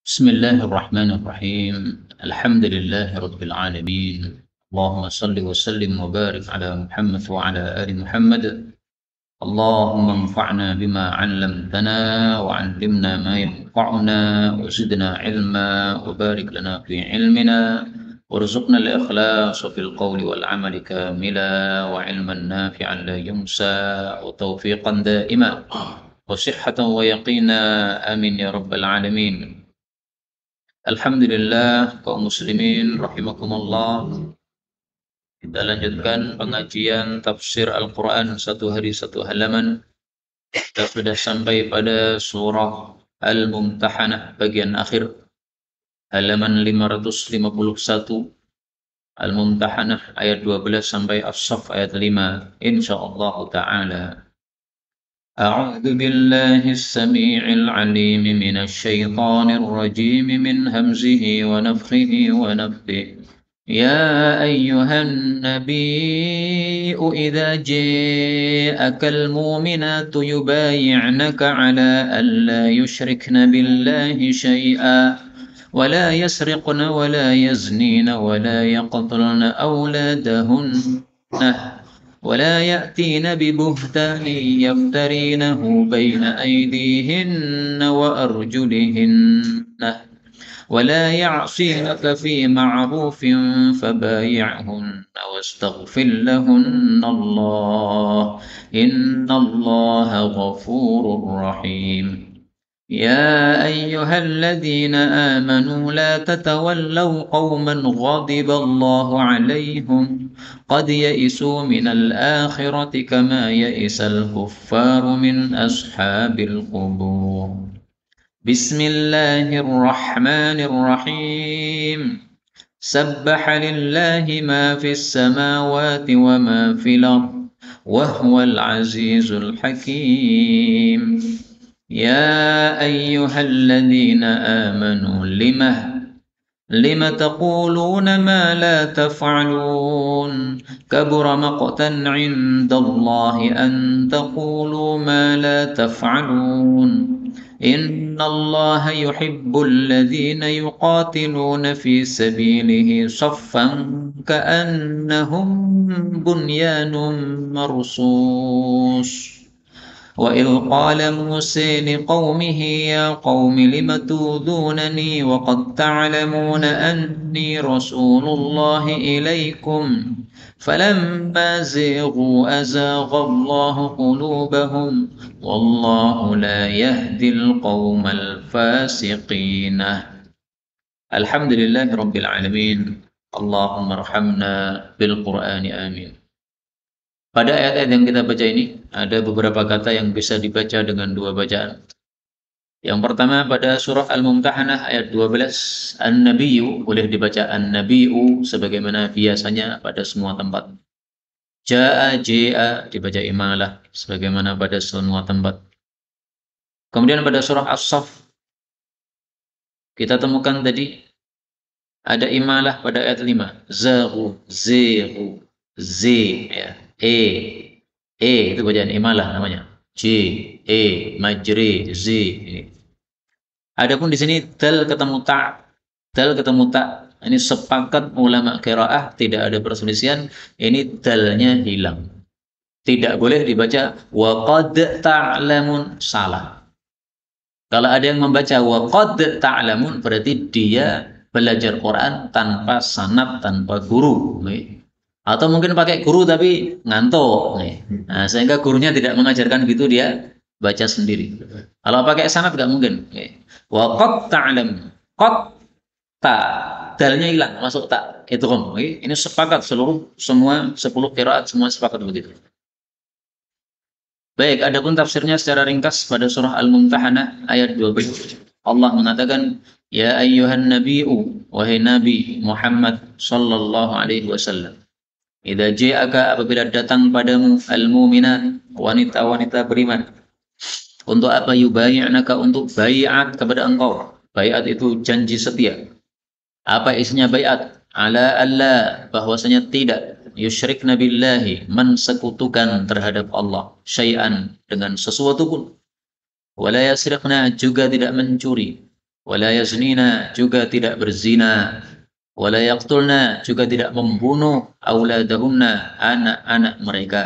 بسم الله الرحمن الرحيم. الحمد لله رب العالمين. اللهم صل وسلم وبارك على محمد وعلى آل محمد. اللهم انفعنا بما علمتنا وعلمنا ما ينفعنا وزدنا علما وبارك لنا في علمنا وارزقنا الإخلاص في القول والعمل كاملا وعلما نافعا لا ينسى وتوفيقا دائما وصحة ويقينا آمين يا رب العالمين. Alhamdulillah kaum muslimin rahimakumullah. Kita lanjutkan pengajian tafsir Al-Quran satu hari satu halaman. Kita sudah sampai pada surah Al-Mumtahanah bagian akhir, halaman 551. Al-Mumtahanah ayat 12 sampai As-Saff ayat 5 insyaallah ta'ala. أعوذ بالله السميع العليم من الشيطان الرجيم من همزه ونفخه ونفثه. يا أيها النبي إذا جاءك المؤمنات يبايعنك على ألا يشركن بالله شيئا ولا يسرقن ولا يزنين ولا يقتلن أولادهن ولا يأتين ببهتان يفترينه بين أيديهن وأرجلهن ولا يعصينك في معروف فبايعهن واستغفر لهن الله إن الله غفور رحيم. يا أيها الذين آمنوا لا تتولوا قوما غضب الله عليهم قد يئسوا من الآخرة كما يئس الكفار من أصحاب القبور. بسم الله الرحمن الرحيم. سبح لله ما في السماوات وما في الأرض وهو العزيز الحكيم. يا أيها الذين آمنوا لم تقولون ما لا تفعلون كبر مقتا عند الله أن تقولوا ما لا تفعلون إن الله يحب الذين يقاتلون في سبيله صفا كأنهم بنيان مرصوص. وإذ قال موسى لقومه يا قوم لم تؤذونني وقد تعلمون أني رسول الله إليكم فلما زاغوا أزاغ الله قلوبهم والله لا يهدي القوم الفاسقين. الحمد لله رب العالمين. اللهم ارحمنا بالقرآن آمين. Pada ayat-ayat yang kita baca ini, ada beberapa kata yang bisa dibaca dengan dua bacaan. Yang pertama pada surah Al-Mumtahanah ayat 12, An-Nabiyyu boleh dibaca An-Nabiyyu sebagaimana biasanya pada semua tempat. Ja'a dibaca imalah sebagaimana pada semua tempat. Kemudian pada surah As-Saff kita temukan tadi ada imalah pada ayat 5. Zaghu, Z ya. Itu bacaan imalah namanya. Majri, Z. Adapun di sini dal ketemu ta. Ini sepakat ulama qiraah, tidak ada perselisihan, ini dalnya hilang. Tidak boleh dibaca wa qad ta'lamun, salah. Kalau ada yang membaca wa qad ta'lamun berarti dia belajar Quran tanpa sanad, tanpa guru. Atau mungkin pakai guru tapi ngantuk. Nah, sehingga gurunya tidak mengajarkan gitu, dia baca sendiri. Kalau pakai sanad nggak mungkin. Wa qad ta'lam. Qad ta. Dalnya hilang, masuk tak. Idgham. Ini sepakat semua 10 qiraat semua sepakat begitu. Baik, adapun tafsirnya secara ringkas pada surah Al-Mumtahanah ayat 12. Allah mengatakan, ya ayyuhan nabiyyu, wahai Nabi Muhammad sallallahu alaihi wasallam. Idza ja'aka, apabila datang padamu al-mu'minat, wanita-wanita beriman. Untuk apa? Yubayi'naka, untuk bai'at kepada engkau. Bai'at itu janji setia. Apa isinya bai'at? Ala alla, bahwasanya tidak yusyrikna billahi, mensekutukan terhadap Allah syai'an, dengan sesuatu pun. Wala yasriqna, juga tidak mencuri. wala yaznina, juga tidak berzina, wala yaqtulna, juga tidak membunuh auladahunna, anak-anak mereka,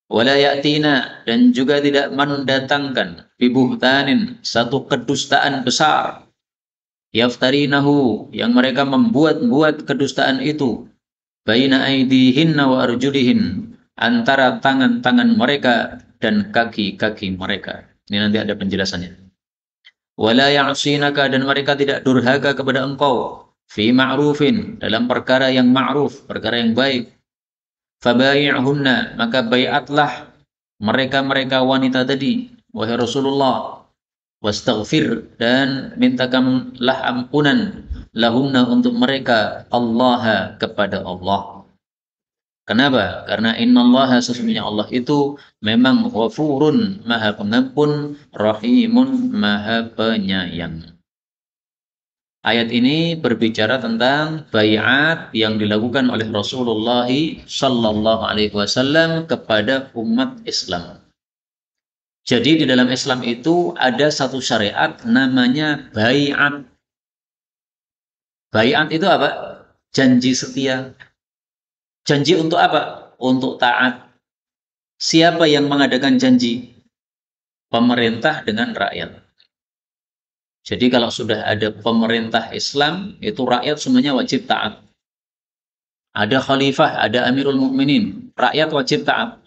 wala ya'tina, dan juga tidak mendatangkan bibuhtanin, satu kedustaan besar, yaftarinahu, yang mereka membuat-buat kedustaan itu, baina aidihinna wa arjulihin, antara tangan-tangan mereka dan kaki-kaki mereka. Ini nanti ada penjelasannya. Wala ya'sinaka, dan mereka tidak durhaka kepada engkau, fi ma'rufin, dalam perkara yang ma'ruf, perkara yang baik. Fabayi'hunna, maka bai'atlah mereka-mereka wanita tadi, wahai Rasulullah. Wastaghfir, dan mintakanlah ampunan, lahunna, untuk mereka, Allah, kepada Allah. Kenapa? Karena innallaha, sesungguhnya Allah itu memang ghafurun, maha pengampun, rahimun, maha penyayang. Ayat ini berbicara tentang baiat yang dilakukan oleh Rasulullah sallallahu alaihi wasallam kepada umat Islam. Jadi di dalam Islam itu ada satu syariat namanya baiat. Baiat itu apa? Janji setia. Janji untuk apa? Untuk taat. Siapa yang mengadakan janji? Pemerintah dengan rakyat. Jadi kalau sudah ada pemerintah Islam, itu rakyat semuanya wajib taat. Ada khalifah, ada amirul mukminin, rakyat wajib taat.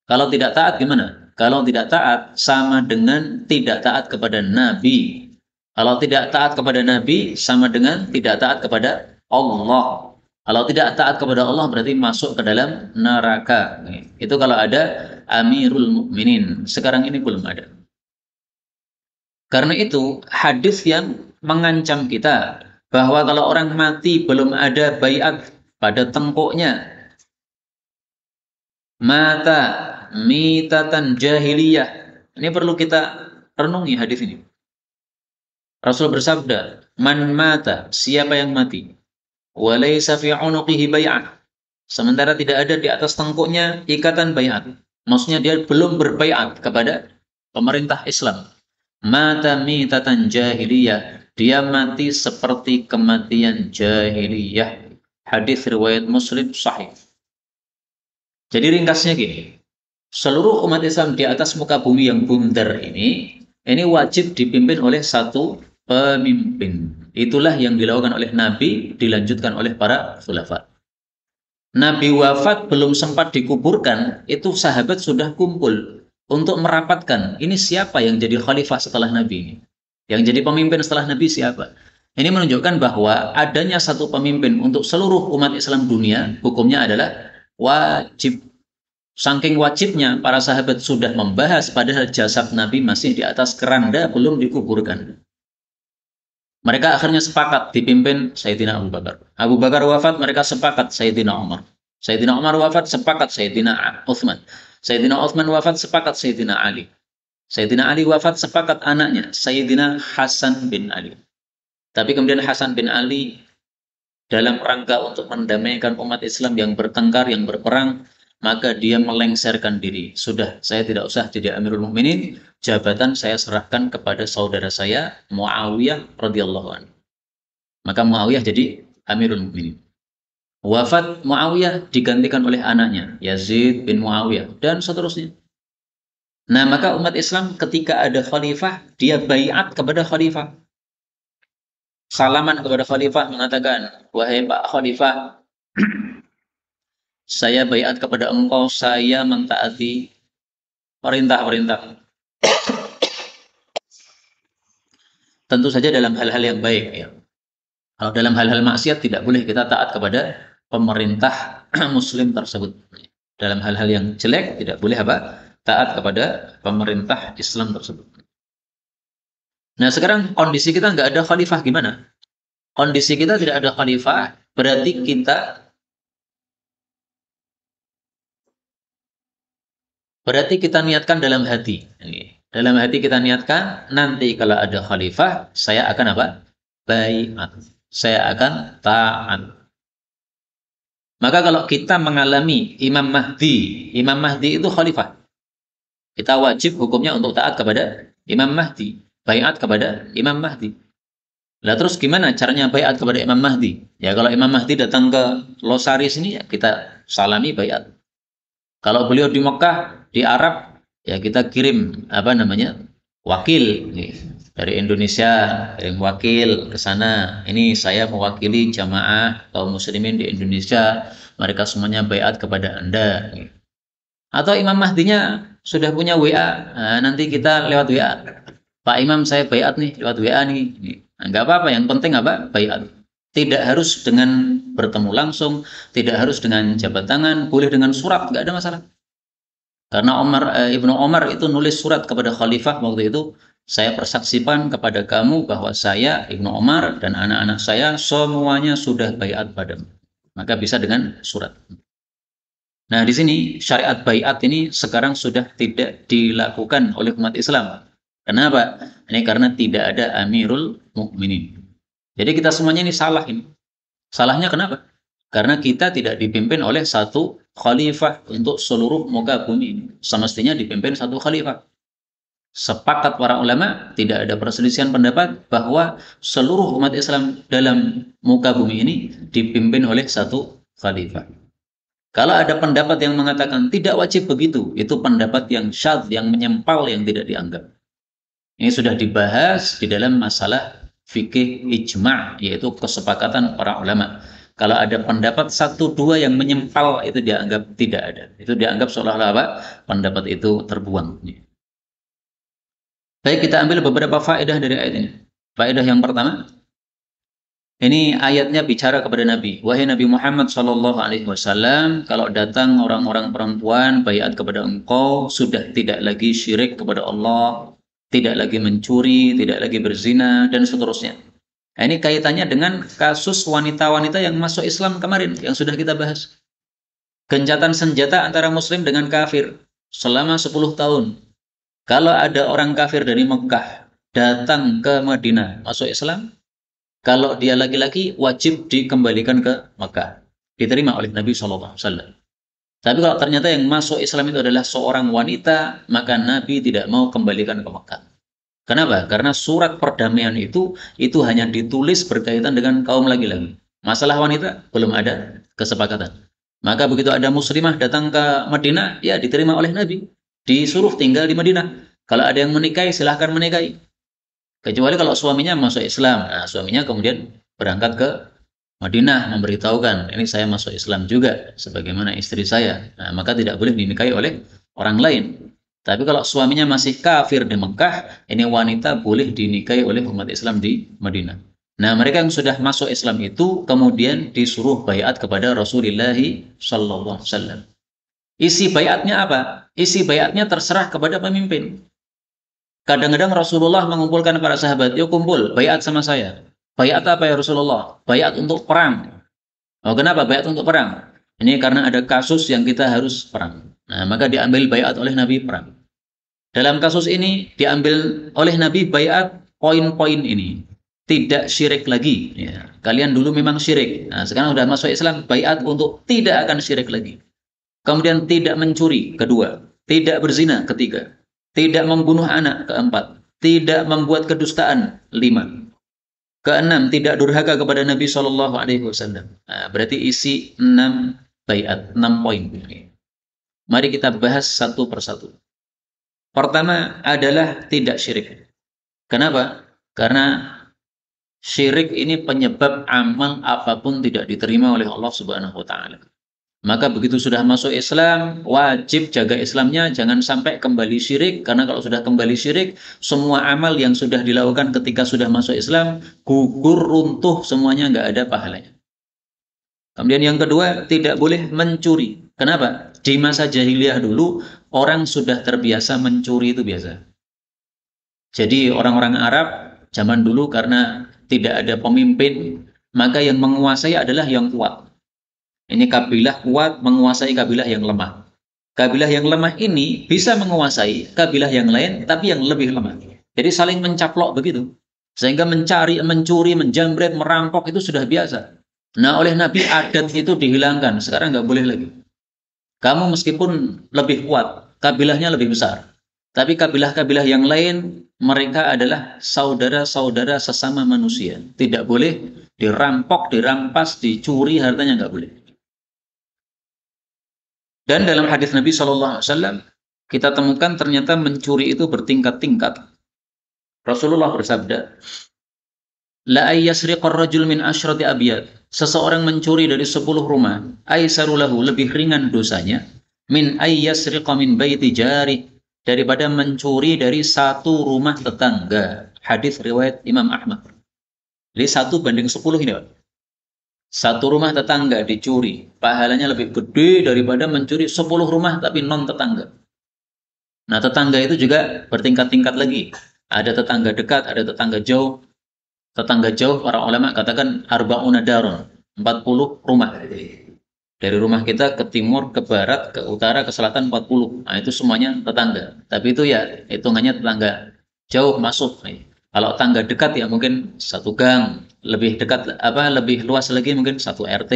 Kalau tidak taat gimana? Kalau tidak taat sama dengan tidak taat kepada Nabi. Kalau tidak taat kepada Nabi sama dengan tidak taat kepada Allah. Kalau tidak taat kepada Allah berarti masuk ke dalam neraka. Itu kalau ada amirul mukminin. Sekarang ini belum ada. Karena itu hadis yang mengancam kita bahwa kalau orang mati belum ada baiat pada tengkuknya, mata mitatan jahiliyah. Ini perlu kita renungi hadis ini. Rasul bersabda, "Man mata, siapa yang mati, walaysa fi 'unuqihi bai'ah." Sementara tidak ada di atas tengkuknya ikatan baiat. Maksudnya dia belum berbaiat kepada pemerintah Islam. Mata mitatan jahiliyah, dia mati seperti kematian jahiliyah. Hadis riwayat Muslim sahih. Jadi ringkasnya gini, seluruh umat Islam di atas muka bumi yang bundar ini wajib dipimpin oleh satu pemimpin. Itulah yang dilakukan oleh Nabi, dilanjutkan oleh para khulafa. Nabi wafat belum sempat dikuburkan, itu sahabat sudah kumpul untuk merapatkan, ini siapa yang jadi khalifah setelah Nabi ini? Yang jadi pemimpin setelah Nabi siapa? Ini menunjukkan bahwa adanya satu pemimpin untuk seluruh umat Islam dunia, hukumnya adalah wajib. Saking wajibnya, para sahabat sudah membahas padahal jasad Nabi masih di atas keranda, belum dikuburkan. Mereka akhirnya sepakat dipimpin Sayyidina Abu Bakar. Abu Bakar wafat, mereka sepakat Sayyidina Umar. Sayyidina Umar wafat, sepakat Sayyidina Uthman. Sayyidina Uthman wafat, sepakat Sayyidina Ali. Sayyidina Ali wafat, sepakat anaknya Sayyidina Hasan bin Ali. Tapi kemudian Hasan bin Ali dalam rangka untuk mendamaikan umat Islam yang bertengkar, yang berperang, maka dia melengsarkan diri. Sudah, saya tidak usah jadi Amirul Mukminin, jabatan saya serahkan kepada saudara saya Muawiyah radhiyallahu anhu. Maka Muawiyah jadi Amirul Mukminin. Wafat Muawiyah digantikan oleh anaknya Yazid bin Muawiyah dan seterusnya. Nah, maka umat Islam ketika ada khalifah, dia baiat kepada khalifah. Salaman kepada khalifah mengatakan, "Wahai Pak Khalifah, saya baiat kepada engkau, saya mentaati perintah-perintah." Tentu saja dalam hal-hal yang baik ya. Kalau dalam hal-hal maksiat tidak boleh kita taat kepada pemerintah muslim tersebut. Dalam hal-hal yang jelek tidak boleh apa? Taat kepada pemerintah Islam tersebut. Nah, sekarang kondisi kita nggak ada khalifah gimana? Kondisi kita tidak ada khalifah, berarti kita niatkan dalam hati. Dalam hati kita niatkan, nanti kalau ada khalifah, saya akan apa? Baiat. Saya akan taat. Maka kalau kita mengalami Imam Mahdi itu khalifah. Kita wajib hukumnya untuk taat kepada Imam Mahdi. Baiat kepada Imam Mahdi. Lah terus gimana caranya baiat kepada Imam Mahdi? Ya kalau Imam Mahdi datang ke Losari sini ya kita salami baiat. Kalau beliau di Mekah, di Arab, ya kita kirim apa namanya? Wakil nih, dari Indonesia, kirim wakil ke sana. Ini saya mewakili jamaah kaum muslimin di Indonesia. Mereka semuanya baiat kepada Anda. Atau Imam Mahdinya sudah punya WA, nah, nanti kita lewat WA. Pak Imam saya baiat nih lewat WA nih. Nah, nggak apa-apa, yang penting apa? Baiat. Tidak harus dengan bertemu langsung, tidak harus dengan jabat tangan, boleh dengan surat, nggak ada masalah. Karena Ibnu Omar itu nulis surat kepada khalifah waktu itu, saya persaksikan kepada kamu bahwa saya Ibnu Omar dan anak-anak saya semuanya sudah baiat padamu. Maka bisa dengan surat. Nah, di sini syariat baiat ini sekarang sudah tidak dilakukan oleh umat Islam. Kenapa? Ini karena tidak ada Amirul Mukminin. Jadi kita semuanya ini salah ini. Salahnya kenapa? Karena kita tidak dipimpin oleh satu khalifah untuk seluruh muka bumi ini. Semestinya dipimpin satu khalifah. Sepakat para ulama, tidak ada perselisihan pendapat bahwa seluruh umat Islam dalam muka bumi ini dipimpin oleh satu khalifah. Kalau ada pendapat yang mengatakan tidak wajib begitu, itu pendapat yang syadz, yang menyempal, yang tidak dianggap. Ini sudah dibahas di dalam masalah fikih ijma', yaitu kesepakatan para ulama. Kalau ada pendapat satu dua yang menyempal, itu dianggap tidak ada. Itu dianggap seolah-olah apa? Pendapat itu terbuang. Baik, kita ambil beberapa faedah dari ayat ini. Faedah yang pertama, ini ayatnya bicara kepada Nabi. Wahai Nabi Muhammad Shallallahu Alaihi Wasallam, kalau datang orang-orang perempuan baiat kepada engkau, sudah tidak lagi syirik kepada Allah, tidak lagi mencuri, tidak lagi berzina, dan seterusnya. Nah, ini kaitannya dengan kasus wanita-wanita yang masuk Islam kemarin, yang sudah kita bahas. Gencatan senjata antara Muslim dengan kafir selama 10 tahun. Kalau ada orang kafir dari Mekah datang ke Madinah masuk Islam, kalau dia laki-laki wajib dikembalikan ke Mekah, diterima oleh Nabi SAW. Tapi kalau ternyata yang masuk Islam itu adalah seorang wanita, maka Nabi tidak mau kembalikan ke Mekah. Kenapa? Karena surat perdamaian itu hanya ditulis berkaitan dengan kaum laki-laki. Masalah wanita belum ada kesepakatan. Maka begitu ada muslimah datang ke Madinah, ya diterima oleh Nabi. Disuruh tinggal di Madinah. Kalau ada yang menikahi, silahkan menikahi. Kecuali kalau suaminya masuk Islam. Nah, suaminya kemudian berangkat ke Madinah, memberitahukan, ini saya masuk Islam juga, sebagaimana istri saya. Nah, maka tidak boleh dinikahi oleh orang lain. Tapi kalau suaminya masih kafir di Mekah, ini wanita boleh dinikahi oleh umat Islam di Madinah. Nah, mereka yang sudah masuk Islam itu kemudian disuruh baiat kepada Rasulullah Sallallahu Alaihi Wasallam. Isi baiatnya apa? Isi baiatnya terserah kepada pemimpin. Kadang-kadang Rasulullah mengumpulkan para sahabat, yuk kumpul, baiat sama saya. Baiat apa ya Rasulullah? Baiat untuk perang. Oh, kenapa baiat untuk perang? Ini karena ada kasus yang kita harus perang. Nah, maka diambil baiat oleh Nabi perang. Dalam kasus ini diambil oleh Nabi baiat poin-poin ini. Tidak syirik lagi. Ya. Kalian dulu memang syirik. Nah, sekarang sudah masuk Islam, baiat untuk tidak akan syirik lagi. Kemudian tidak mencuri, kedua. Tidak berzina, ketiga. Tidak membunuh anak, keempat. Tidak membuat kedustaan, lima. Keenam, tidak durhaka kepada Nabi Shallallahu Alaihi Wasallam. Nah, berarti isi 6 baiat, 6 poin. Mari kita bahas satu persatu. Pertama adalah tidak syirik. Kenapa? Karena syirik ini penyebab amal apapun tidak diterima oleh Allah Subhanahu Wa Taala. Maka begitu sudah masuk Islam, wajib jaga Islamnya, jangan sampai kembali syirik, karena kalau sudah kembali syirik, semua amal yang sudah dilakukan ketika sudah masuk Islam, gugur, runtuh, semuanya nggak ada pahalanya. Kemudian yang kedua, tidak boleh mencuri. Kenapa? Di masa jahiliyah dulu, orang sudah terbiasa mencuri itu biasa. Jadi orang-orang Arab, zaman dulu karena tidak ada pemimpin, maka yang menguasai adalah yang kuat. Ini kabilah kuat menguasai kabilah yang lemah. Kabilah yang lemah ini bisa menguasai kabilah yang lain, tapi yang lebih lemah. Jadi saling mencaplok begitu. Sehingga mencari, mencuri, menjamret, merampok itu sudah biasa. Nah, oleh Nabi adat itu dihilangkan. Sekarang nggak boleh lagi. Kamu meskipun lebih kuat, kabilahnya lebih besar. Tapi kabilah-kabilah yang lain mereka adalah saudara-saudara sesama manusia. Tidak boleh dirampok, dirampas, dicuri hartanya, nggak boleh. Dan dalam hadis Nabi SAW kita temukan ternyata mencuri itu bertingkat-tingkat. Rasulullah bersabda, la ayyasriqar rajul min asyrati abyad. Seseorang mencuri dari 10 rumah, aisaru lahu, lebih ringan dosanya, min ayyasriqa min baiti jari, daripada mencuri dari satu rumah tetangga. Hadis riwayat Imam Ahmad. Jadi 1 banding 10 ini, Pak. Satu rumah tetangga dicuri, pahalanya lebih gede daripada mencuri 10 rumah tapi non tetangga. Nah, tetangga itu juga bertingkat-tingkat lagi. Ada tetangga dekat, ada tetangga jauh. Tetangga jauh, para ulama katakan arba'una darun, 40 rumah. Dari rumah kita ke timur, ke barat, ke utara, ke selatan 40. Nah, itu semuanya tetangga. Tapi itu ya hitungannya tetangga jauh masuk. Kalau tetangga dekat ya mungkin satu gang, lebih dekat lebih luas lagi mungkin satu RT,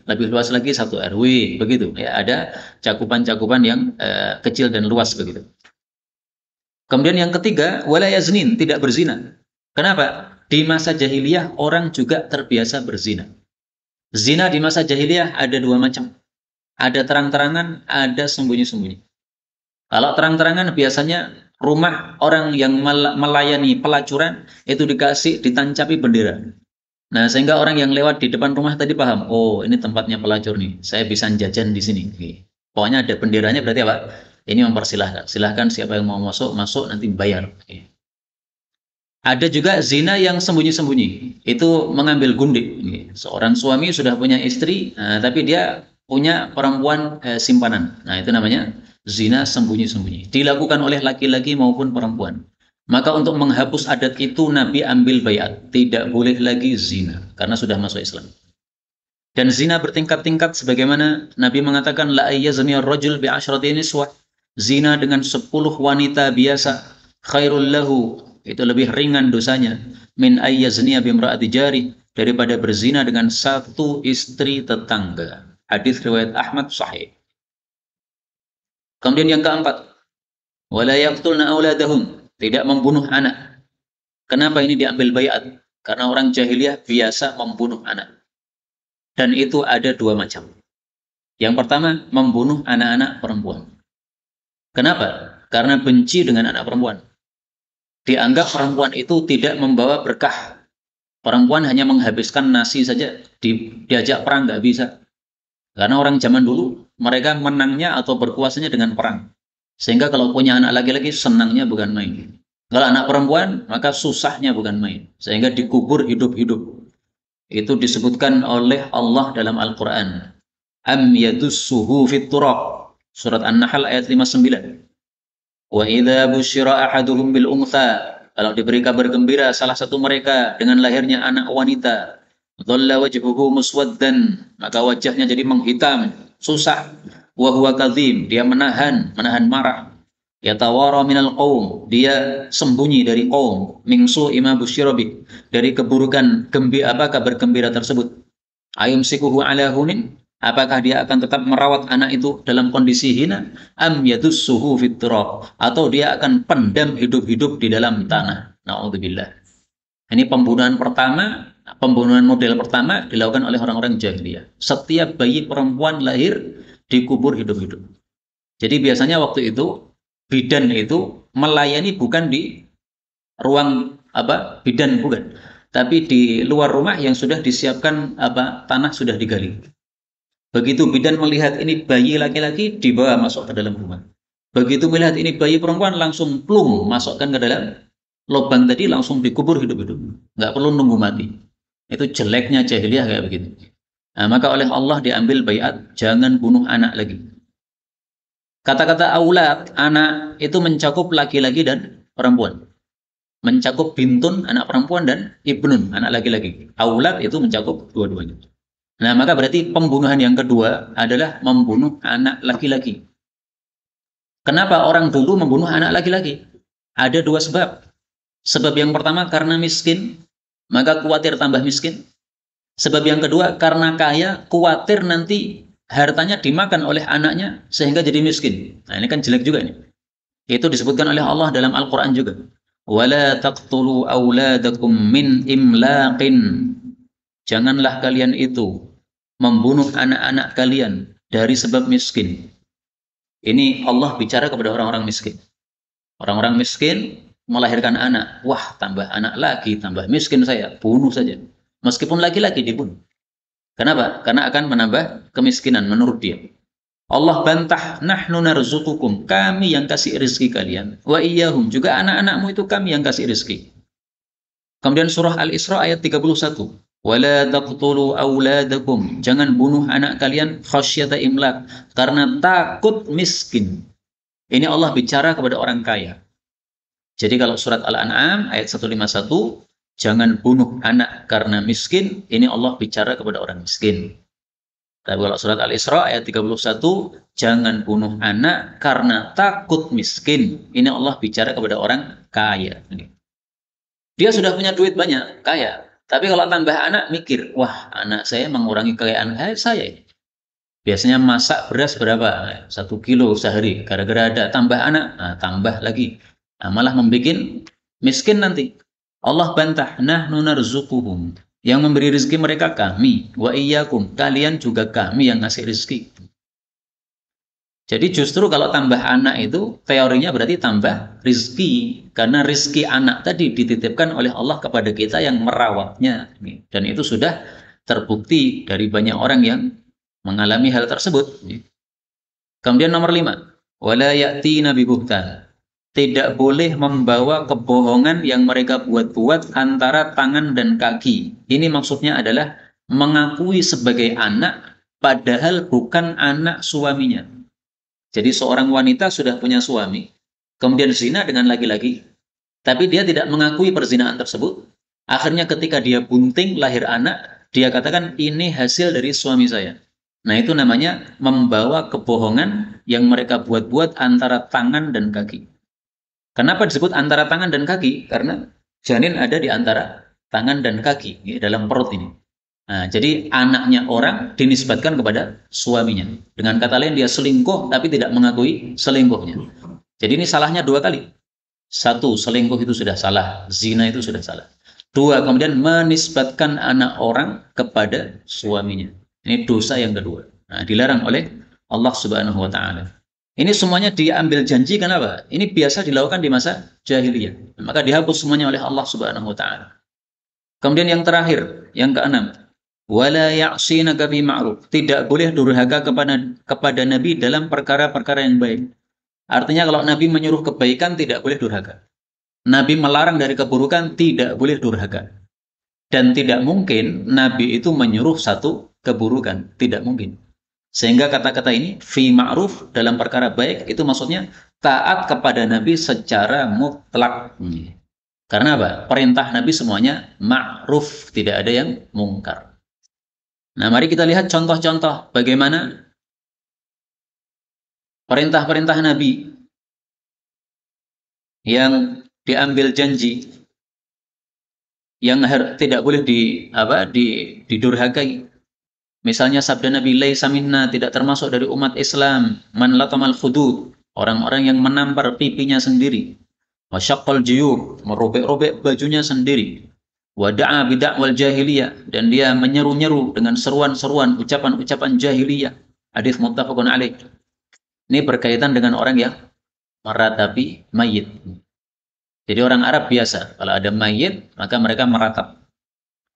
lebih luas lagi satu RW, begitu. Ya, ada cakupan-cakupan yang kecil dan luas begitu. Kemudian yang ketiga, wala yaznin, tidak berzina. Kenapa? Di masa jahiliyah orang juga terbiasa berzina. Zina di masa jahiliyah ada 2 macam. Ada terang-terangan, ada sembunyi-sembunyi. Kalau terang-terangan biasanya rumah orang yang melayani pelacuran itu ditancapi bendera. Nah, sehingga orang yang lewat di depan rumah tadi paham, oh ini tempatnya pelacur nih, saya bisa jajan di sini. Pokoknya ada benderanya berarti apa? Ini mempersilahkan. Silahkan siapa yang mau masuk, nanti bayar. Ada juga zina yang sembunyi-sembunyi. Itu mengambil gundik. Seorang suami sudah punya istri, tapi dia punya perempuan simpanan. Nah, itu namanya zina sembunyi-sembunyi. Dilakukan oleh laki-laki maupun perempuan. Maka untuk menghapus adat itu Nabi ambil bayat. Tidak boleh lagi zina. Karena sudah masuk Islam. Dan zina bertingkat-tingkat sebagaimana Nabi mengatakan, la ayyazni ar-rajul bi asyrati niswah. Zina dengan 10 wanita biasa. Khairul lahu. Itu lebih ringan dosanya. Min ayyazniya bimra'ati jari. Daripada berzina dengan satu istri tetangga. Hadis riwayat Ahmad sahih. Kemudian yang keempat, wala yaqtulna auladahum, tidak membunuh anak. Kenapa ini diambil bayat? Karena orang jahiliyah biasa membunuh anak. Dan itu ada 2 macam. Yang pertama, membunuh anak-anak perempuan. Kenapa? Karena benci dengan anak perempuan. Dianggap perempuan itu tidak membawa berkah. Perempuan hanya menghabiskan nasi saja, diajak perang nggak bisa. Karena orang zaman dulu, mereka menangnya atau berkuasanya dengan perang. Sehingga kalau punya anak laki-laki, senangnya bukan main. Kalau anak perempuan, maka susahnya bukan main. Sehingga dikubur hidup-hidup. Itu disebutkan oleh Allah dalam Al-Quran. Am yadussuhu fit turab. Surat An-Nahl ayat 59. Wa idza busyira ahaduhum bil untha, kalau diberi kabar gembira salah satu mereka dengan lahirnya anak wanita, dhalla wajhuhu muswaddan, maka wajahnya jadi menghitam, susah. Wa huwa kadzim, dia menahan marah. Yatawara minal qaum, dia sembunyi dari qaum, min su'i ma busyira bi, dari keburukan kabar gembira tersebut. Ayumsikuhu ala hunin, apakah dia akan tetap merawat anak itu dalam kondisi hina? Am yadussuhu fit turab, atau dia akan pendam hidup-hidup di dalam tanah. Na'udzubillah. Ini pembunuhan model pertama dilakukan oleh orang-orang jahiliyah. Setiap bayi perempuan lahir dikubur hidup-hidup. Jadi biasanya waktu itu bidan itu melayani bukan di ruang bidan bukan, tapi di luar rumah yang sudah disiapkan tanah sudah digali. Begitu bidan melihat ini bayi laki-laki, dibawa masuk ke dalam rumah. Begitu melihat ini bayi perempuan, langsung plung masukkan ke dalam lubang tadi, langsung dikubur hidup-hidup. Nggak perlu nunggu mati. Itu jeleknya jahiliyah kayak begitu. Nah, maka oleh Allah diambil bayat, jangan bunuh anak lagi. Kata-kata aulad, anak itu mencakup laki-laki dan perempuan. Mencakup bintun, anak perempuan, dan ibnun, anak laki-laki. Aulad itu mencakup dua-duanya. Nah, maka berarti pembunuhan yang kedua adalah membunuh anak laki-laki. Kenapa orang dulu membunuh anak laki-laki? Ada 2 sebab. Sebab yang pertama karena miskin, maka khawatir tambah miskin. Sebab yang kedua karena kaya, khawatir nanti hartanya dimakan oleh anaknya sehingga jadi miskin. Nah, ini kan jelek juga ini. Itu disebutkan oleh Allah dalam Al-Quran juga. Wala taqtulu auladakum min imlaqin. Janganlah kalian itu membunuh anak-anak kalian dari sebab miskin. Ini Allah bicara kepada orang-orang miskin. Orang-orang miskin melahirkan anak. Wah, tambah anak lagi, tambah miskin saya. Bunuh saja. Meskipun laki-laki dibunuh. Kenapa? Karena akan menambah kemiskinan menurut dia. Allah bantah, nahnu narzuqukum, kami yang kasih rezeki kalian. Wa iyyahum, juga anak-anakmu itu kami yang kasih rezeki. Kemudian surah Al-Isra ayat 31. Wala taqtulu auladakum, jangan bunuh anak kalian khasyata imlak, karena takut miskin. Ini Allah bicara kepada orang kaya. Jadi kalau surat Al-An'am ayat 151, jangan bunuh anak karena miskin, ini Allah bicara kepada orang miskin. Tapi kalau surat Al-Isra ayat 31, jangan bunuh anak karena takut miskin. Ini Allah bicara kepada orang kaya. Dia sudah punya duit banyak, kaya. Tapi kalau tambah anak, mikir, wah anak saya mengurangi kekayaan saya. Biasanya masak beras berapa? 1 kilo sehari. Gara-gara ada tambah anak, nah, tambah lagi. Nah, malah membuat miskin nanti. Allah bantah, nahnu narzuquhum. Yang memberi rezeki mereka kami, wa iyyakum, kalian juga kami yang ngasih rezeki. Jadi justru kalau tambah anak itu teorinya berarti tambah rezeki, karena rezeki anak tadi dititipkan oleh Allah kepada kita yang merawatnya, dan itu sudah terbukti dari banyak orang yang mengalami hal tersebut. Kemudian nomor 5, wala ya'tina bibuhtan. Tidak boleh membawa kebohongan yang mereka buat-buat antara tangan dan kaki. Ini maksudnya adalah mengakui sebagai anak, padahal bukan anak suaminya. Jadi seorang wanita sudah punya suami, kemudian zina dengan laki-laki, tapi dia tidak mengakui perzinahan tersebut. Akhirnya ketika dia bunting, lahir anak, dia katakan ini hasil dari suami saya. Nah itu namanya membawa kebohongan yang mereka buat-buat antara tangan dan kaki. Kenapa disebut antara tangan dan kaki? Karena janin ada di antara tangan dan kaki ya, dalam perut ini. Nah, jadi anaknya orang dinisbatkan kepada suaminya. Dengan kata lain dia selingkuh tapi tidak mengakui selingkuhnya. Jadi ini salahnya 2 kali. 1, selingkuh itu sudah salah, zina itu sudah salah. 2, kemudian menisbatkan anak orang kepada suaminya. Ini dosa yang kedua. Nah, dilarang oleh Allah Subhanahu wa taala. Ini semuanya diambil janji, kenapa? Ini biasa dilakukan di masa jahiliyah. Maka dihapus semuanya oleh Allah Subhanahu wa taala. Kemudian yang terakhir, yang keenam, wala ya'sinaka fi ma'ruf. Tidak boleh durhaka kepada Nabi dalam perkara-perkara yang baik. Artinya kalau Nabi menyuruh kebaikan tidak boleh durhaka. Nabi melarang dari keburukan tidak boleh durhaka. Dan tidak mungkin Nabi itu menyuruh satu keburukan, tidak mungkin. Sehingga kata-kata ini, fi ma'ruf, dalam perkara baik, itu maksudnya taat kepada Nabi secara mutlak. Karena apa? Perintah Nabi semuanya ma'ruf, tidak ada yang mungkar. Nah, mari kita lihat contoh-contoh bagaimana perintah-perintah Nabi yang diambil janji, yang tidak boleh didurhakai. Misalnya sabda Nabi, laisa minna, tidak termasuk dari umat Islam, man latamal khudud, orang-orang yang menampar pipinya sendiri, wa syaqqal juyub, merobek-robek bajunya sendiri, wa da'a bid'wal jahiliyah, dan dia menyeru-nyeru dengan seruan-seruan, ucapan-ucapan jahiliyah. Hadis muttafaqun alaih. Ini berkaitan dengan orang yang meratapi mayit. Jadi orang Arab biasa, kalau ada mayit, maka mereka meratap.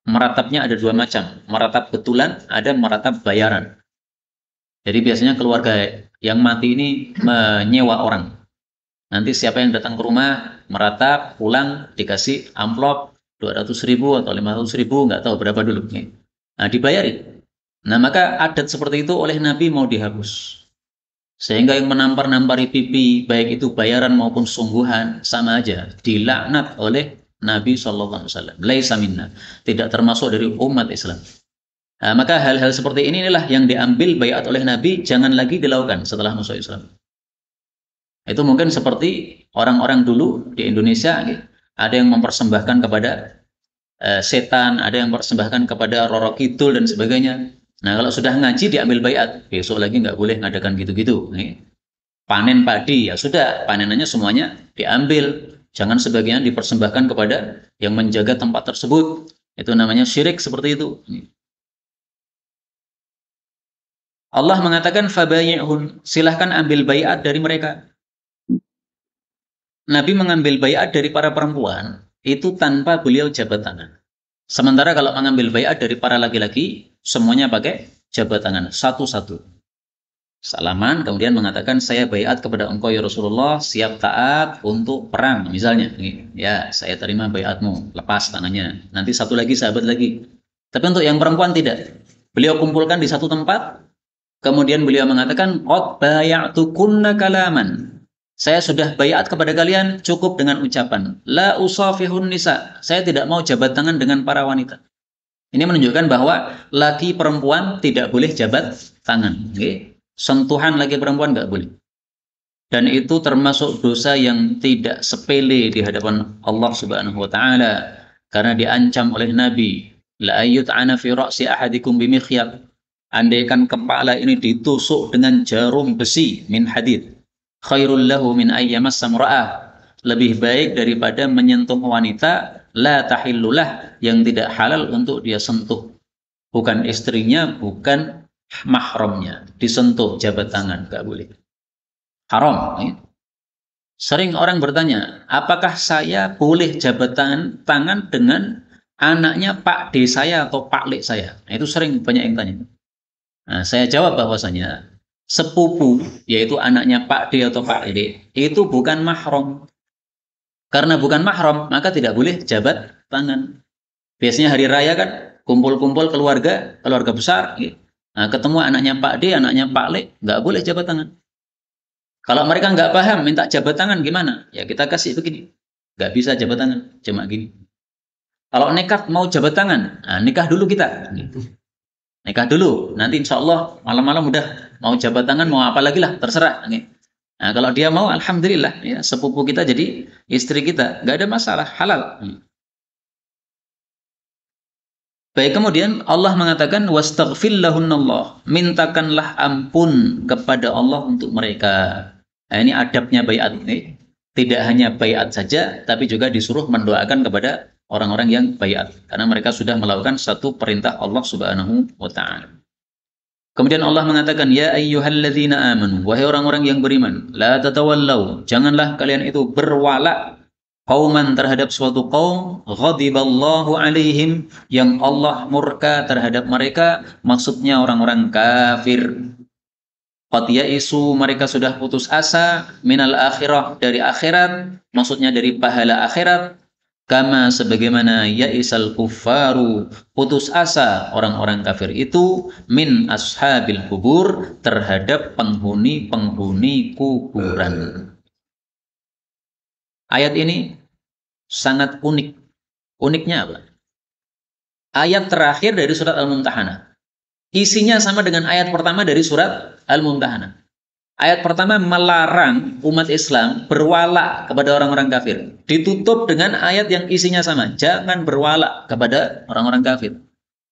Meratapnya ada 2 macam, meratap betulan, ada meratap bayaran. Jadi biasanya keluarga yang mati ini menyewa orang. Nanti siapa yang datang ke rumah, meratap, pulang, dikasih amplop 200.000 atau 500.000, nggak tahu berapa dulu. Nah, dibayari. Nah, maka adat seperti itu oleh Nabi mau dihapus. Sehingga yang menampar-nampari pipi, baik itu bayaran maupun sungguhan, sama aja, dilaknat oleh Nabi SAW. Laisa minna, tidak termasuk dari umat Islam. Nah, maka hal-hal seperti inilah yang diambil baiat oleh Nabi, jangan lagi dilakukan setelah masuk Islam. Itu mungkin seperti orang-orang dulu di Indonesia, ada yang mempersembahkan kepada setan, ada yang mempersembahkan kepada Roro Kidul dan sebagainya. Nah, kalau sudah ngaji diambil baiat, besok lagi nggak boleh ngadakan gitu-gitu. Panen padi, ya sudah, panenannya semuanya diambil. Jangan sebagian dipersembahkan kepada yang menjaga tempat tersebut. Itu namanya syirik seperti itu. Allah mengatakan fabayi'hun, silahkan ambil baiat dari mereka. Nabi mengambil baiat dari para perempuan itu tanpa beliau jabat tangan. Sementara kalau mengambil baiat dari para laki-laki, semuanya pakai jabat tangan satu-satu. Salaman kemudian mengatakan saya baiat kepada engkau ya Rasulullah, siap taat untuk perang misalnya. Ya, saya terima baiatmu, lepas tangannya. Nanti satu lagi sahabat lagi. Tapi untuk yang perempuan tidak. Beliau kumpulkan di satu tempat, kemudian beliau mengatakan qad bay'atukunna kalaman. Saya sudah baiat kepada kalian cukup dengan ucapan la usafihun nisa. Saya tidak mau jabat tangan dengan para wanita. Ini menunjukkan bahwa laki perempuan tidak boleh jabat tangan. Okay? Sentuhan laki perempuan nggak boleh. Dan itu termasuk dosa yang tidak sepele di hadapan Allah Subhanahu wa taala karena diancam oleh Nabi, la ayyut'ana fi ra'si ahadikum bimikhyat. Andaikan kepala ini ditusuk dengan jarum besi min hadid, khairul lahu min ayyamass samra'ah. Lebih baik daripada menyentuh wanita la tahillulah yang tidak halal untuk dia sentuh. Bukan istrinya, bukan mahramnya. Disentuh jabat tangan, nggak boleh. Haram. Ya. Sering orang bertanya, apakah saya boleh jabat tangan dengan anaknya Pak D saya atau Pak Lek saya? Nah, itu sering banyak yang tanya. Nah, saya jawab bahwasanya sepupu, yaitu anaknya Pak D atau Pak D, itu bukan mahram. Karena bukan mahram, maka tidak boleh jabat tangan. Biasanya hari raya kan, kumpul-kumpul keluarga, keluarga besar. Gitu. Nah, ketemu anaknya Pak D, anaknya Pak Lek, nggak boleh jabat tangan. Kalau mereka nggak paham, minta jabat tangan gimana? Ya kita kasih begini. Nggak bisa jabat tangan, cuma gini. Kalau nekat mau jabat tangan, nah, nikah dulu kita. Gitu. Nikah dulu, nanti insya Allah malam-malam udah mau jabat tangan, mau apa lagi lah, terserah. Nah kalau dia mau, alhamdulillah, ya sepupu kita jadi istri kita, nggak ada masalah, halal. Baik, kemudian Allah mengatakan wastaghfir lahunallah, mintakanlah ampun kepada Allah untuk mereka. Nah, ini adabnya baiat ini. Tidak hanya baiat saja, tapi juga disuruh mendoakan kepada orang-orang yang baiat karena mereka sudah melakukan satu perintah Allah Subhanahu wa taala. Kemudian Allah mengatakan, ya ayyuhalladzina amanu, wahai orang-orang yang beriman, la tatawallau, janganlah kalian itu berwala qauman terhadap suatu kaum ghadiballahu alaihim yang Allah murka terhadap mereka, maksudnya orang-orang kafir. Qad yaisu, mereka sudah putus asa minal akhirah, dari akhirat, maksudnya dari pahala akhirat. Kama sebagaimana yaisal kuffaru, putus asa orang-orang kafir itu min ashabil kubur, terhadap penghuni-penghuni kuburan. Ayat ini sangat unik. Uniknya apa? Ayat terakhir dari surat Al-Mumtahanah. Isinya sama dengan ayat pertama dari surat Al-Mumtahanah. Ayat pertama melarang umat Islam berwala kepada orang-orang kafir. Ditutup dengan ayat yang isinya sama. Jangan berwala kepada orang-orang kafir.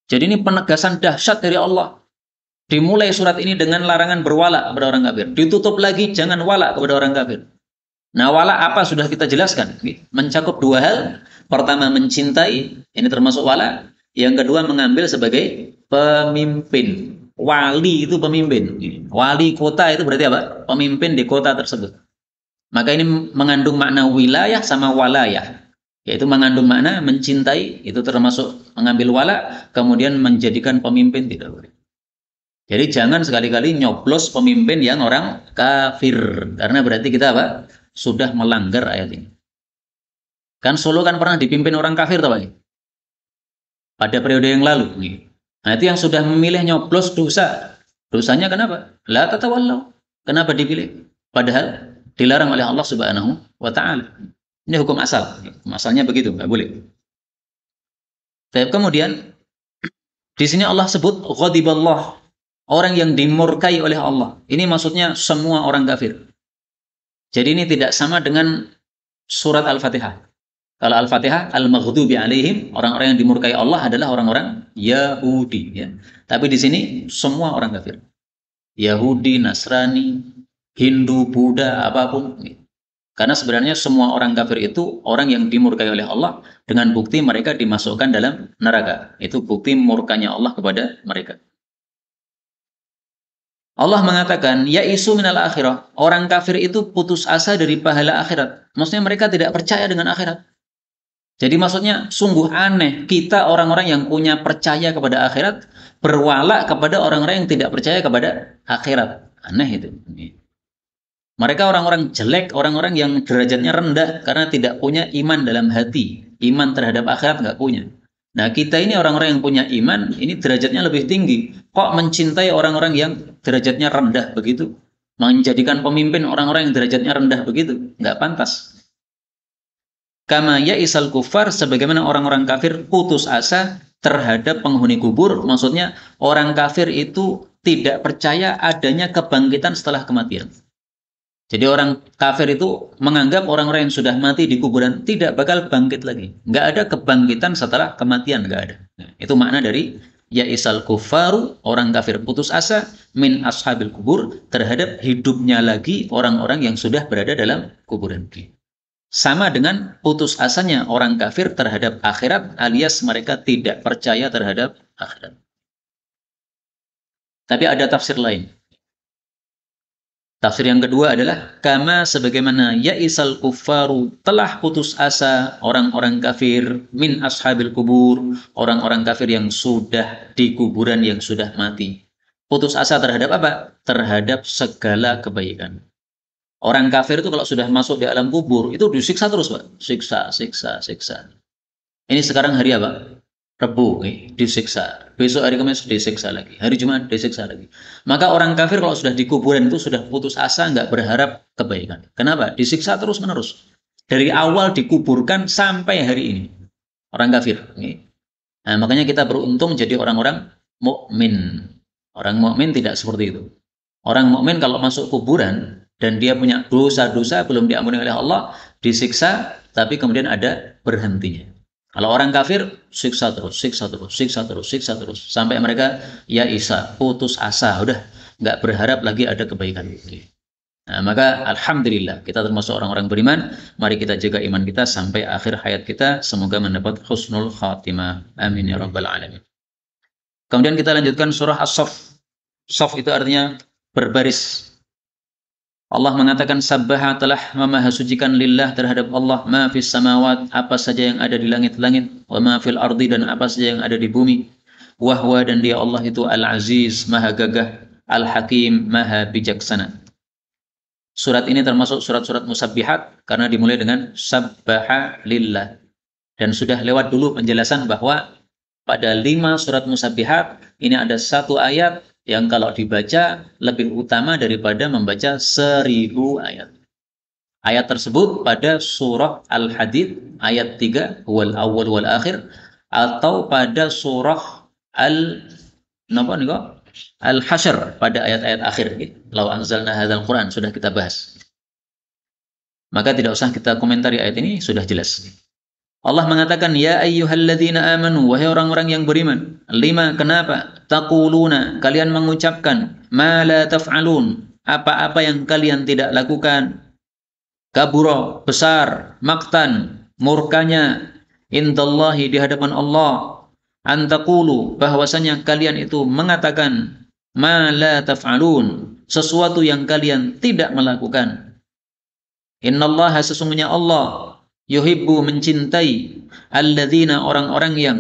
Jadi ini penegasan dahsyat dari Allah. Dimulai surat ini dengan larangan berwala kepada orang kafir. Ditutup lagi jangan wala kepada orang kafir. Nah, wala apa sudah kita jelaskan. Mencakup dua hal. Pertama mencintai, ini termasuk wala. Yang kedua mengambil sebagai pemimpin. Wali itu pemimpin. Wali kota itu berarti apa? Pemimpin di kota tersebut. Maka ini mengandung makna wilayah sama walayah. Yaitu mengandung makna mencintai, itu termasuk mengambil wala, kemudian menjadikan pemimpin tidak boleh. Jadi jangan sekali-kali nyoblos pemimpin yang orang kafir. Karena berarti kita apa? Sudah melanggar ayat ini. Kan Solo kan pernah dipimpin orang kafir tahu Pak? Pada periode yang lalu. Nah, itu yang sudah memilih nyoblos dosa. Dosanya kenapa? La tatawallau. Kenapa dipilih? Padahal dilarang oleh Allah Subhanahu wa taala. Ini hukum asal. Hukum asalnya begitu, nggak boleh. Tapi kemudian di sini Allah sebut ghadiballah, orang yang dimurkai oleh Allah. Ini maksudnya semua orang kafir. Jadi ini tidak sama dengan surat Al-Fatihah. Kalau Al-Fatihah, Al-Maghdubi alaihim, orang-orang yang dimurkai Allah adalah orang-orang Yahudi. Ya. Tapi di sini semua orang kafir. Yahudi, Nasrani, Hindu, Buddha, apapun. Karena sebenarnya semua orang kafir itu orang yang dimurkai oleh Allah dengan bukti mereka dimasukkan dalam neraka. Itu bukti murkanya Allah kepada mereka. Allah mengatakan, ya isu minal akhirah. Orang kafir itu putus asa dari pahala akhirat. Maksudnya mereka tidak percaya dengan akhirat. Jadi maksudnya sungguh aneh kita orang-orang yang punya percaya kepada akhirat berwala kepada orang-orang yang tidak percaya kepada akhirat. Aneh itu. Mereka orang-orang jelek, orang-orang yang derajatnya rendah karena tidak punya iman dalam hati. Iman terhadap akhirat nggak punya. Nah, kita ini orang-orang yang punya iman, ini derajatnya lebih tinggi. Kok mencintai orang-orang yang derajatnya rendah begitu? Menjadikan pemimpin orang-orang yang derajatnya rendah begitu? Nggak pantas. Kama ya'isal kufar, sebagaimana orang-orang kafir putus asa terhadap penghuni kubur. Maksudnya orang kafir itu tidak percaya adanya kebangkitan setelah kematian. Jadi orang kafir itu menganggap orang-orang yang sudah mati di kuburan tidak bakal bangkit lagi. Nggak ada kebangkitan setelah kematian, nggak ada. Nah, itu makna dari ya'isal kufaru, orang kafir putus asa, min ashabil kubur, terhadap hidupnya lagi orang-orang yang sudah berada dalam kuburan. Sama dengan putus asanya orang kafir terhadap akhirat, alias mereka tidak percaya terhadap akhirat. Tapi ada tafsir lain. Tafsir yang kedua adalah kama sebagaimana ya'isal kuffaru, telah putus asa orang-orang kafir min ashabil kubur, orang-orang kafir yang sudah di kuburan, yang sudah mati. Putus asa terhadap apa? Terhadap segala kebaikan. Orang kafir itu kalau sudah masuk di alam kubur itu disiksa terus, Pak. Siksa, siksa, siksa. Ini sekarang hari apa? Rebu, disiksa. Besok hari Kamis disiksa lagi. Hari Jumat disiksa lagi. Maka orang kafir kalau sudah di kuburan itu sudah putus asa, nggak berharap kebaikan. Kenapa? Disiksa terus menerus. Dari awal dikuburkan sampai hari ini. Orang kafir. Nah, makanya kita beruntung jadi orang-orang mukmin. Orang mukmin tidak seperti itu. Orang mukmin kalau masuk kuburan dan dia punya dosa-dosa belum diampuni oleh Allah, disiksa, tapi kemudian ada berhentinya. Kalau orang kafir, siksa terus, siksa terus, siksa terus, siksa terus. Sampai mereka, ya Isa, putus asa. Udah, nggak berharap lagi ada kebaikan. Nah, maka Alhamdulillah, kita termasuk orang-orang beriman. Mari kita jaga iman kita sampai akhir hayat kita. Semoga mendapat husnul khatimah. Amin ya rabbal alamin. Kemudian kita lanjutkan surah As-Saff. Saff itu artinya berbaris. Allah mengatakan sabbaha, telah memahasucikan lillah terhadap Allah ma fis samawat, apa saja yang ada di langit-langit, wa ma fil ardi, dan apa saja yang ada di bumi. Wahwa, dan dia Allah itu al-aziz, maha gagah, al-hakim, maha bijaksana. Surat ini termasuk surat-surat musabbihat karena dimulai dengan sabbaha lillah. Dan sudah lewat dulu penjelasan bahwa pada 5 surat musabbihat ini ada satu ayat yang kalau dibaca lebih utama daripada membaca 1000 ayat. Ayat tersebut pada surah Al-Hadid ayat 3, wal awwal wal akhir, atau pada surah Al-Hasyr pada ayat-ayat akhir. Lau anzalna hadzal Quran, sudah kita bahas. Maka tidak usah kita komentari ayat ini, sudah jelas. Allah mengatakan, ya ayyuhalladzina amanu, wahai orang-orang yang beriman. 5, kenapa? Taquluna, kalian mengucapkan, ma la taf'alun, apa-apa yang kalian tidak lakukan. Kabura, besar, maktan, murkanya, indallahi, di hadapan Allah. Antaqulu, bahwasanya kalian itu mengatakan, ma la taf'alun, sesuatu yang kalian tidak melakukan. Innallaha, sesungguhnya Allah, yuhibbu, mencintai, alladzina, orang-orang yang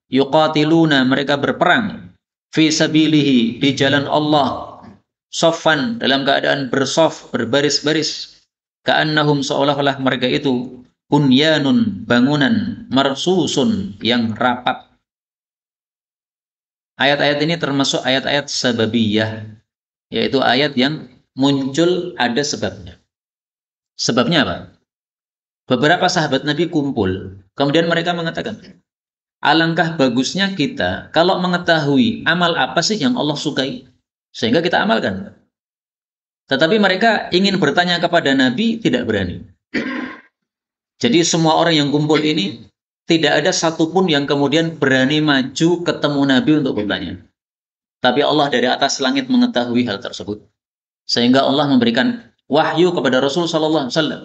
yuqatiluna, mereka berperang, fi sabilihi, di jalan Allah, soffan, dalam keadaan bersof, berbaris-baris, ka'annahum, seolah-olah mereka itu bunyanun, bangunan, marsusun, yang rapat. Ayat-ayat ini termasuk ayat-ayat sababiyah, yaitu ayat yang muncul ada sebabnya. Sebabnya apa? Beberapa sahabat Nabi kumpul, kemudian mereka mengatakan, alangkah bagusnya kita kalau mengetahui amal apa sih yang Allah sukai, sehingga kita amalkan. Tetapi mereka ingin bertanya kepada Nabi, tidak berani. Jadi semua orang yang kumpul ini, tidak ada satupun yang kemudian berani maju ketemu Nabi untuk bertanya. Tapi Allah dari atas langit mengetahui hal tersebut. Sehingga Allah memberikan wahyu kepada Rasul sallallahu alaihi wasallam.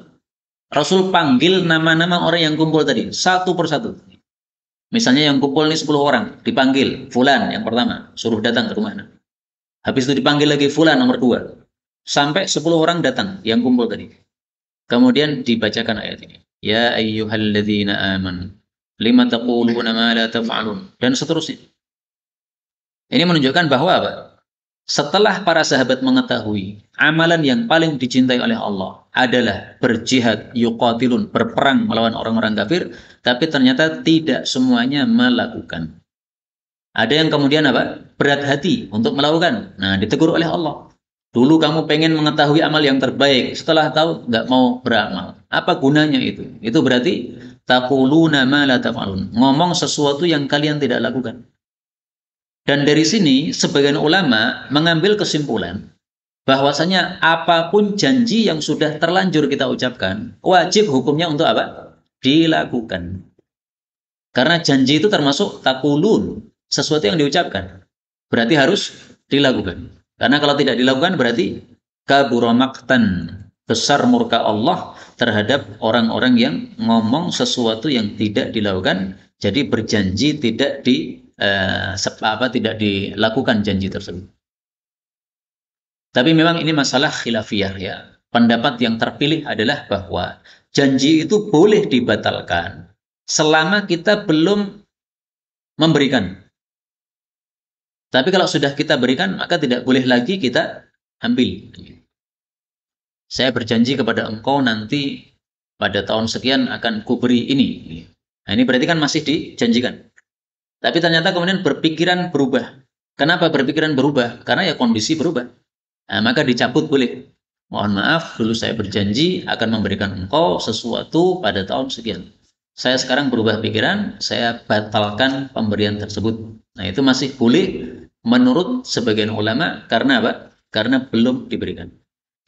Rasul panggil nama-nama orang yang kumpul tadi, satu persatu. Misalnya yang kumpul ini 10 orang, dipanggil, Fulan yang pertama, suruh datang ke rumahnya. Habis itu dipanggil lagi Fulan nomor 2. Sampai 10 orang datang yang kumpul tadi. Kemudian dibacakan ayat ini. Ya ayyuhalladzina amanu lima taquluna ma la taf'alun, dan seterusnya. Ini menunjukkan bahwa apa? Setelah para sahabat mengetahui amalan yang paling dicintai oleh Allah adalah berjihad, yuqatilun, berperang melawan orang-orang kafir, tapi ternyata tidak semuanya melakukan. Ada yang kemudian apa? Berat hati untuk melakukan. Nah, ditegur oleh Allah. Dulu kamu pengen mengetahui amal yang terbaik, setelah tahu nggak mau beramal. Apa gunanya itu? Itu berarti taquluna ma la taf'alun. Ngomong sesuatu yang kalian tidak lakukan. Dan dari sini sebagian ulama mengambil kesimpulan bahwasanya apapun janji yang sudah terlanjur kita ucapkan, wajib hukumnya untuk apa? Dilakukan. Karena janji itu termasuk takulun, sesuatu yang diucapkan. Berarti harus dilakukan. Karena kalau tidak dilakukan berarti kabura maqtan, besar murka Allah terhadap orang-orang yang ngomong sesuatu yang tidak dilakukan, jadi berjanji tidak dilakukan janji tersebut. Tapi memang ini masalah khilafiyah ya. Pendapat yang terpilih adalah bahwa janji itu boleh dibatalkan selama kita belum memberikan. Tapi kalau sudah kita berikan, maka tidak boleh lagi kita ambil. Saya berjanji kepada engkau nanti pada tahun sekian akan kuberi ini. Nah, ini berarti kan masih dijanjikan. Tapi ternyata kemudian berpikiran berubah. Kenapa berpikiran berubah? Karena ya kondisi berubah. Nah, maka dicabut boleh. Mohon maaf, dulu saya berjanji akan memberikan engkau sesuatu pada tahun sekian. Saya sekarang berubah pikiran, saya batalkan pemberian tersebut. Nah, itu masih boleh menurut sebagian ulama. Karena apa? Karena belum diberikan.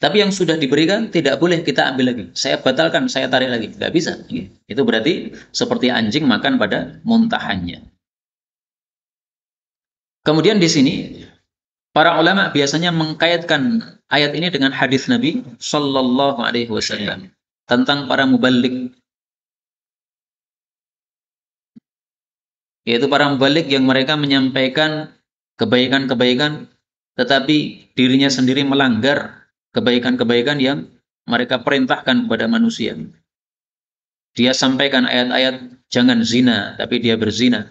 Tapi yang sudah diberikan tidak boleh kita ambil lagi. Saya batalkan, saya tarik lagi. Nggak bisa. Itu berarti seperti anjing makan pada muntahannya. Kemudian di sini para ulama biasanya mengkaitkan ayat ini dengan hadis Nabi Shallallahu Alaihi Wasallam tentang para mubalik, yaitu para mubalik yang mereka menyampaikan kebaikan-kebaikan, tetapi dirinya sendiri melanggar kebaikan-kebaikan yang mereka perintahkan kepada manusia. Dia sampaikan ayat-ayat jangan zina, tapi dia berzina.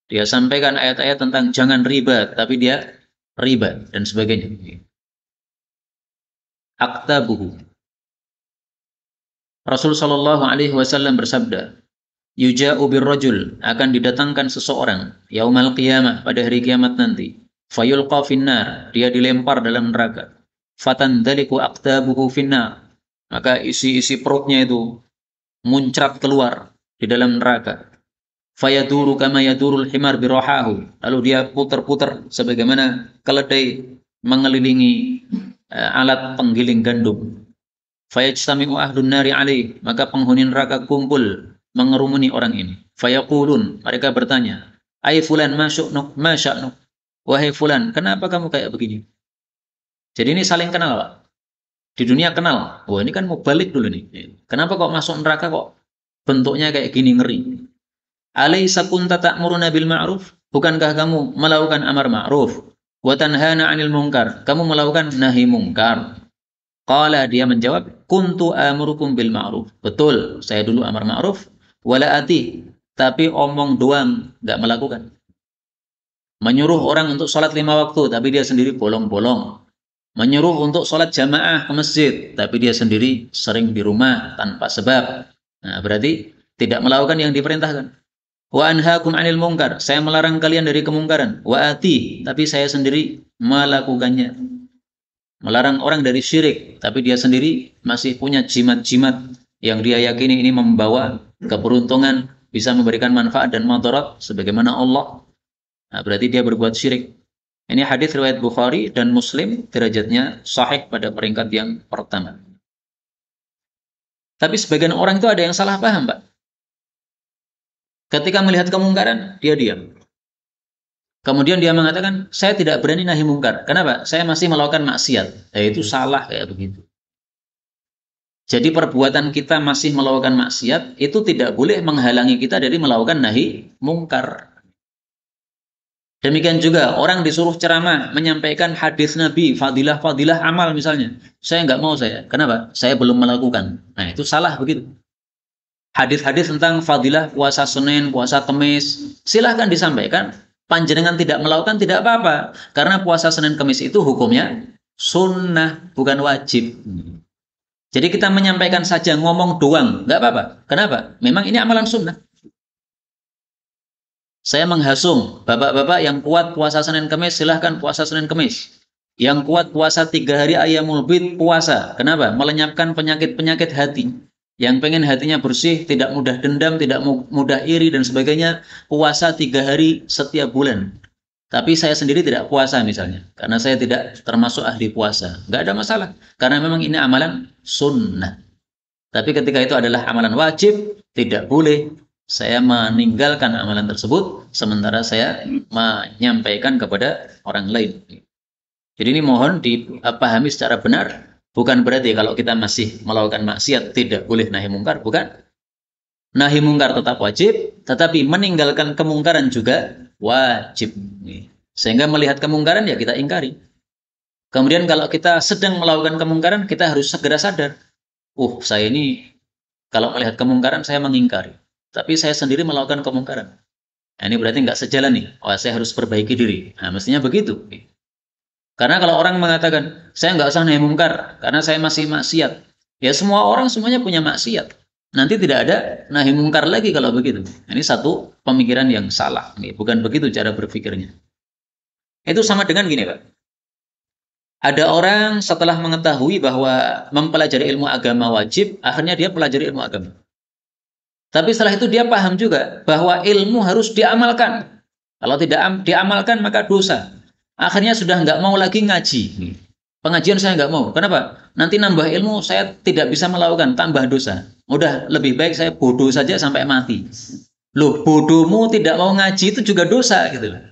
Dia sampaikan ayat-ayat tentang jangan riba, tapi dia riba dan sebagainya. Aktabuhu. Rasul Shallallahu Alaihi Wasallam bersabda, yuja'u birrajul, akan didatangkan seseorang yaumal qiyamah, pada hari kiamat nanti, fayulqa finnar, dia dilempar dalam neraka, fatandaliku aktabuhu finnar, maka isi-isi perutnya itu muncrat keluar di dalam neraka. Fayaduru kama yadurul himar birohahu, lalu dia putar-putar sebagaimana keledai mengelilingi alat penggiling gandum. Fayajtami'u ahlun nari alaih, maka penghuni neraka kumpul mengerumuni orang ini. Fayaqulun, mereka bertanya, ay fulan ma syu'nuk, ma sya'nuk, wahai fulan, kenapa kamu kayak begini? Jadi ini saling kenal, Pak. Di dunia kenal. Wah, ini kan mau balik dulu nih. Kenapa kok masuk neraka kok bentuknya kayak gini, ngeri? Alaysa kunta ta'muruna bil ma'ruf? Bukankah kamu melakukan amar ma'ruf? Wa tanhana 'anil munkar? Kamu melakukan nahi mungkar. Qala, dia menjawab, kuntu amurukum bil ma'ruf. Betul, saya dulu amar ma'ruf, wala ati, tapi omong doang, enggak melakukan. Menyuruh orang untuk sholat 5 waktu, tapi dia sendiri bolong-bolong. Menyuruh untuk sholat jamaah ke masjid, tapi dia sendiri sering di rumah tanpa sebab. Nah, berarti tidak melakukan yang diperintahkan. Wa anhaakum 'anil munkar, saya melarang kalian dari kemungkaran. Wa ati, tapi saya sendiri melakukannya. Melarang orang dari syirik, tapi dia sendiri masih punya jimat-jimat yang dia yakini ini membawa keberuntungan, bisa memberikan manfaat dan madarat sebagaimana Allah. Nah, berarti dia berbuat syirik. Ini hadis riwayat Bukhari dan Muslim, derajatnya sahih pada peringkat yang pertama. Tapi sebagian orang itu ada yang salah paham, Pak. Ketika melihat kemungkaran, dia diam. Kemudian dia mengatakan, saya tidak berani nahi mungkar. Kenapa? Saya masih melakukan maksiat. Itu salah kayak begitu. Jadi perbuatan kita masih melakukan maksiat itu tidak boleh menghalangi kita dari melakukan nahi mungkar. Demikian juga orang disuruh ceramah menyampaikan hadis Nabi, fadilah-fadilah amal misalnya. Saya nggak mau saya. Kenapa? Saya belum melakukan. Nah itu salah begitu. Hadis-hadis tentang fadilah puasa Senin, puasa Kamis, silahkan disampaikan. Panjenengan tidak melakukan tidak apa-apa. Karena puasa Senin Kamis itu hukumnya sunnah, bukan wajib. Jadi kita menyampaikan saja ngomong doang, nggak apa-apa. Kenapa? Memang ini amalan sunnah. Saya menghasung bapak-bapak yang kuat puasa Senin Kamis, silahkan puasa Senin Kamis. Yang kuat puasa 3 hari Ayyamul Bid, puasa. Kenapa? Melenyapkan penyakit-penyakit hati. Yang pengen hatinya bersih, tidak mudah dendam, tidak mudah iri, dan sebagainya, puasa 3 hari setiap bulan. Tapi saya sendiri tidak puasa misalnya, karena saya tidak termasuk ahli puasa. Nggak ada masalah, karena memang ini amalan sunnah. Tapi ketika itu adalah amalan wajib, tidak boleh saya meninggalkan amalan tersebut, sementara saya menyampaikan kepada orang lain. Jadi ini mohon dipahami secara benar, bukan berarti kalau kita masih melakukan maksiat tidak boleh nahi mungkar, bukan. Nahi mungkar tetap wajib, tetapi meninggalkan kemungkaran juga wajib. Sehingga melihat kemungkaran ya kita ingkari. Kemudian kalau kita sedang melakukan kemungkaran, kita harus segera sadar. Saya ini kalau melihat kemungkaran saya mengingkari. Tapi saya sendiri melakukan kemungkaran. Nah, ini berarti nggak sejalan nih. Saya harus perbaiki diri. Nah, mestinya begitu. Karena kalau orang mengatakan, saya nggak usah nahi mungkar, karena saya masih maksiat. Ya semua orang semuanya punya maksiat. Nanti tidak ada nahi mungkar lagi kalau begitu. Ini satu pemikiran yang salah. Bukan begitu cara berpikirnya. Itu sama dengan gini, Pak. Ada orang setelah mengetahui bahwa mempelajari ilmu agama wajib, akhirnya dia pelajari ilmu agama. Tapi setelah itu dia paham juga bahwa ilmu harus diamalkan. Kalau tidak diamalkan maka dosa. Akhirnya sudah nggak mau lagi ngaji. Pengajian saya nggak mau. Kenapa? Nanti nambah ilmu saya tidak bisa melakukan, tambah dosa. Udah lebih baik saya bodoh saja sampai mati. Loh, bodohmu tidak mau ngaji itu juga dosa gitu loh.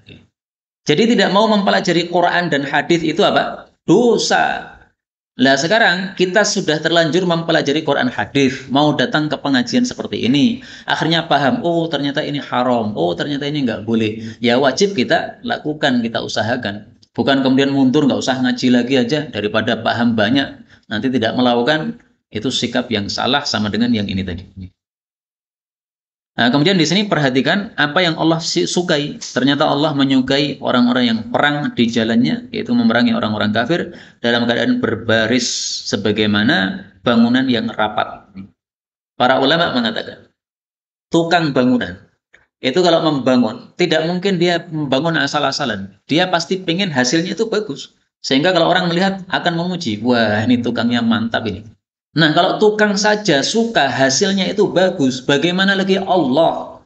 Jadi tidak mau mempelajari Quran dan hadis itu apa? Dosa. Nah sekarang kita sudah terlanjur mempelajari Quran hadis, mau datang ke pengajian seperti ini, akhirnya paham, ternyata ini haram, ternyata ini nggak boleh. Ya wajib kita lakukan, kita usahakan. Bukan kemudian mundur, nggak usah ngaji lagi aja, daripada paham banyak, nanti tidak melakukan, itu sikap yang salah sama dengan yang ini tadi. Nah, kemudian di sini perhatikan apa yang Allah sukai. Ternyata Allah menyukai orang-orang yang perang di jalannya, yaitu memerangi orang-orang kafir dalam keadaan berbaris sebagaimana bangunan yang rapat. Para ulama mengatakan, tukang bangunan itu kalau membangun, tidak mungkin dia membangun asal-asalan. Dia pasti pengen hasilnya itu bagus. Sehingga kalau orang melihat akan memuji, wah ini tukangnya mantap ini. Nah, kalau tukang saja suka hasilnya itu bagus, bagaimana lagi Allah?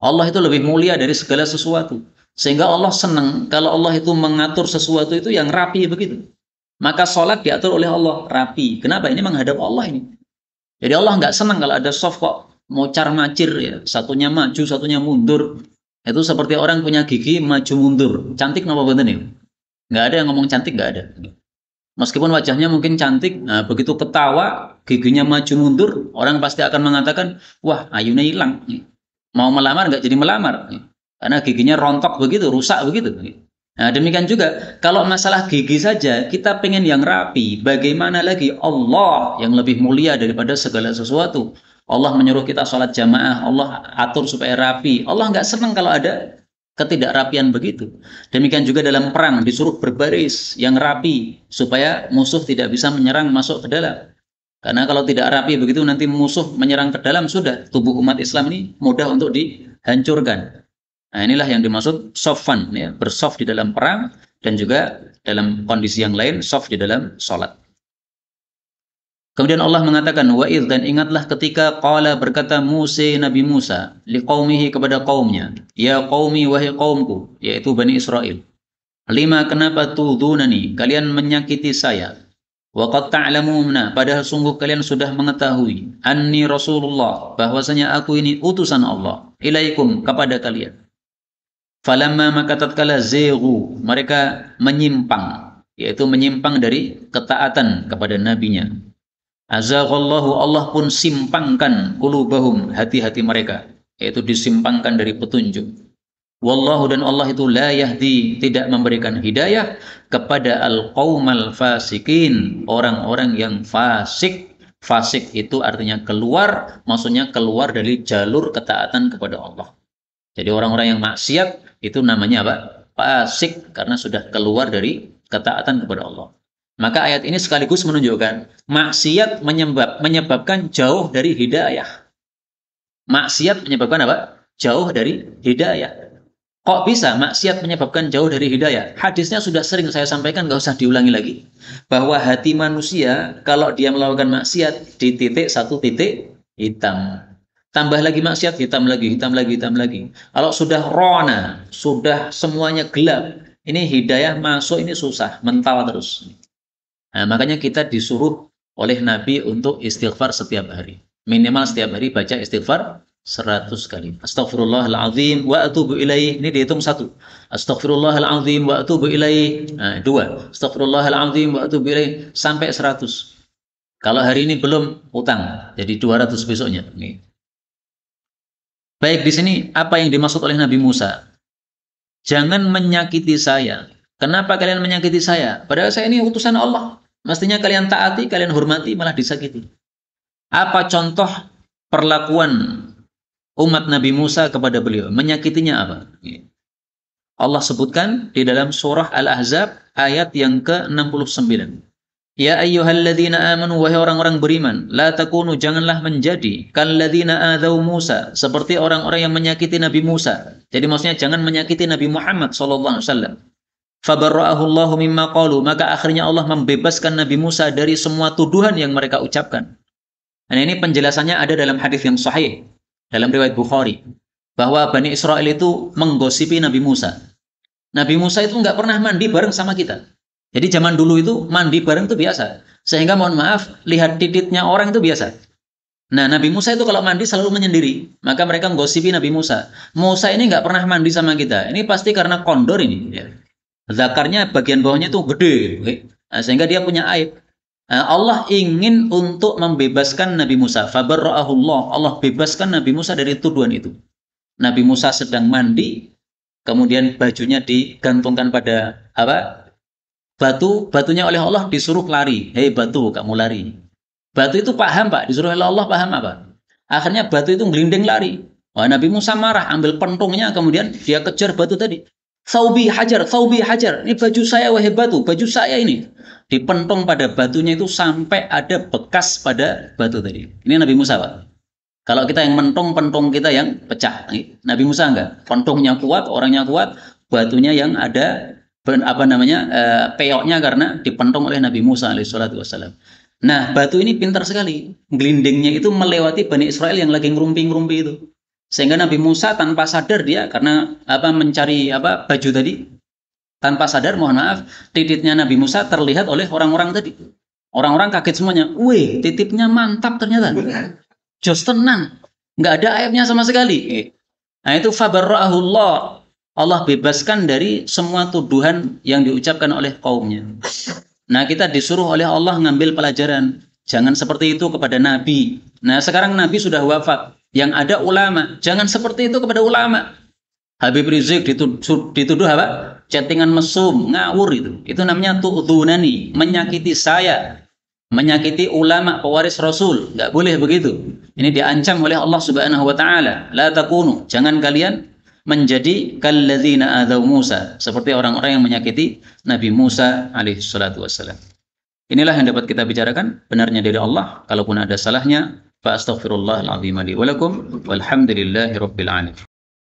Allah itu lebih mulia dari segala sesuatu. Sehingga Allah senang kalau Allah itu mengatur sesuatu itu yang rapi begitu. Maka sholat diatur oleh Allah rapi. Kenapa? Ini menghadap Allah ini. Jadi Allah nggak senang kalau ada soft kok mocar-macir ya. Satunya maju, satunya mundur. Itu seperti orang punya gigi maju mundur. Cantik napa bener nih? Nggak ada yang ngomong cantik, nggak ada. Meskipun wajahnya mungkin cantik, nah begitu ketawa, giginya maju mundur, orang pasti akan mengatakan, wah ayunya hilang. Mau melamar nggak jadi melamar. Karena giginya rontok begitu, rusak begitu. Nah demikian juga, kalau masalah gigi saja, kita pengen yang rapi. Bagaimana lagi Allah yang lebih mulia daripada segala sesuatu. Allah menyuruh kita sholat jamaah, Allah atur supaya rapi. Allah nggak senang kalau ada ketidakrapian begitu. Demikian juga dalam perang disuruh berbaris yang rapi supaya musuh tidak bisa menyerang masuk ke dalam. Karena kalau tidak rapi begitu nanti musuh menyerang ke dalam sudah tubuh umat Islam ini mudah untuk dihancurkan. Nah, inilah yang dimaksud softfan ya, bersoft di dalam perang dan juga dalam kondisi yang lain soft di dalam sholat. Kemudian Allah mengatakan wa'idh dan ingatlah ketika qala berkata Nabi Musa liqaumihi kepada kaumnya, ya qaumi wahai kaumku, yaitu Bani Israel. Lima kenapa tudunani, kalian menyakiti saya. Wa qad ta'lamuna, padahal sungguh kalian sudah mengetahui anni Rasulullah, bahwasanya aku ini utusan Allah ilaikum kepada kalian. Falamma maka tatkala zighu, mereka menyimpang, yaitu menyimpang dari ketaatan kepada nabinya. Azaghallahu, Allah pun simpangkan qulubahum, hati-hati mereka, yaitu disimpangkan dari petunjuk. Wallahu, dan Allah itu la yahdi, tidak memberikan hidayah kepada al-qaumal fasikin, orang-orang yang fasik. Fasik itu artinya keluar, maksudnya keluar dari jalur ketaatan kepada Allah. Jadi orang-orang yang maksiat itu namanya apa? Fasik, karena sudah keluar dari ketaatan kepada Allah. Maka ayat ini sekaligus menunjukkan maksiat menyebabkan jauh dari hidayah. Maksiat menyebabkan apa? Jauh dari hidayah. Kok bisa maksiat menyebabkan jauh dari hidayah? Hadisnya sudah sering saya sampaikan, nggak usah diulangi lagi. Bahwa hati manusia kalau dia melakukan maksiat di satu titik hitam. Tambah lagi maksiat, hitam lagi, hitam lagi, hitam lagi. Kalau sudah rona, sudah semuanya gelap, ini hidayah masuk ini susah, mental terus. Nah, makanya kita disuruh oleh Nabi untuk istighfar setiap hari. Minimal setiap hari baca istighfar 100 kali. Astaghfirullahaladzim wa atubu ilaih. Ini dihitung 1. Astaghfirullahaladzim wa atubu ilaih. Nah, 2. Astaghfirullahaladzim wa atubu ilaih. Sampai 100. Kalau hari ini belum, utang. Jadi 200 besoknya. Nih. Baik, di sini apa yang dimaksud oleh Nabi Musa? Jangan menyakiti saya. Kenapa kalian menyakiti saya? Padahal saya ini utusan Allah. Mestinya kalian taati, kalian hormati, malah disakiti. Apa contoh perlakuan umat Nabi Musa kepada beliau? Menyakitinya apa? Allah sebutkan di dalam surah Al-Ahzab ayat yang ke-69. Ya ayyuhalladzina amanu, wahai orang-orang beriman, la takunu, janganlah menjadi kalladzina adzau Musa, seperti orang-orang yang menyakiti Nabi Musa. Jadi maksudnya jangan menyakiti Nabi Muhammad sallallahu alaihi wasallam. Fabarra'ahu Allahu mimma qalu, maka akhirnya Allah membebaskan Nabi Musa dari semua tuduhan yang mereka ucapkan. Dan ini penjelasannya ada dalam hadis yang sahih dalam riwayat Bukhari, bahwa Bani Israel itu menggosipi Nabi Musa. Nabi Musa itu nggak pernah mandi bareng sama kita. Jadi zaman dulu itu mandi bareng itu biasa. Sehingga mohon maaf, lihat titiknya orang itu biasa. Nah, Nabi Musa itu kalau mandi selalu menyendiri. Maka mereka menggosipi Nabi Musa. Musa ini nggak pernah mandi sama kita. Ini pasti karena kondor ini. Zakarnya bagian bawahnya itu gede. Nah, sehingga dia punya aib. Nah, Allah ingin untuk membebaskan Nabi Musa. Fabarra'ahullah. Allah bebaskan Nabi Musa dari tuduhan itu. Nabi Musa sedang mandi, kemudian bajunya digantungkan pada apa? Batunya oleh Allah disuruh lari. Hei batu, kamu lari. Batu itu paham, Pak. Disuruh oleh Allah paham apa? Akhirnya batu itu gelinding lari. Wah, Nabi Musa marah, ambil pentungnya, kemudian dia kejar batu tadi. Thawbi hajar, thawbi hajar. Ini baju saya, wahai batu, baju saya ini. Dipentung pada batunya itu sampai ada bekas pada batu tadi. Ini Nabi Musa, Pak. Kalau kita yang mentung, pentung kita yang pecah. Nabi Musa enggak. Pentungnya kuat, orangnya kuat, batunya yang ada peyoknya karena dipentung oleh Nabi Musa alaihissalatu wassalam. Nah, batu ini pintar sekali. Gelindingnya itu melewati Bani Israel yang lagi ngerumpi-ngerumpi itu. Sehingga Nabi Musa tanpa sadar dia karena mencari baju tadi, tanpa sadar, mohon maaf, titiknya Nabi Musa terlihat oleh orang-orang tadi. Orang-orang kaget semuanya. Wih, titiknya mantap ternyata. Jos tenang. Nggak ada aibnya sama sekali. Nah, itu fabarra'ahullah. Allah bebaskan dari semua tuduhan yang diucapkan oleh kaumnya. Nah, kita disuruh oleh Allah ngambil pelajaran. Jangan seperti itu kepada Nabi. Nah, sekarang Nabi sudah wafat. Yang ada ulama. Jangan seperti itu kepada ulama. Habib Rizik dituduh apa? Chattingan mesum, ngawur itu. Itu namanya tu'dhunani, menyakiti saya. Menyakiti ulama pewaris Rasul. Nggak boleh begitu. Ini diancam oleh Allah Subhanahu wa taala. La takunu, jangan kalian menjadi kalladzina adzau Musa, seperti orang-orang yang menyakiti Nabi Musa alaihi salatu wassalam. Inilah yang dapat kita bicarakan, benarnya dari Allah. Kalaupun ada salahnya, fa astaghfirullahal azim li wa lakum walhamdulillahi rabbil alamin.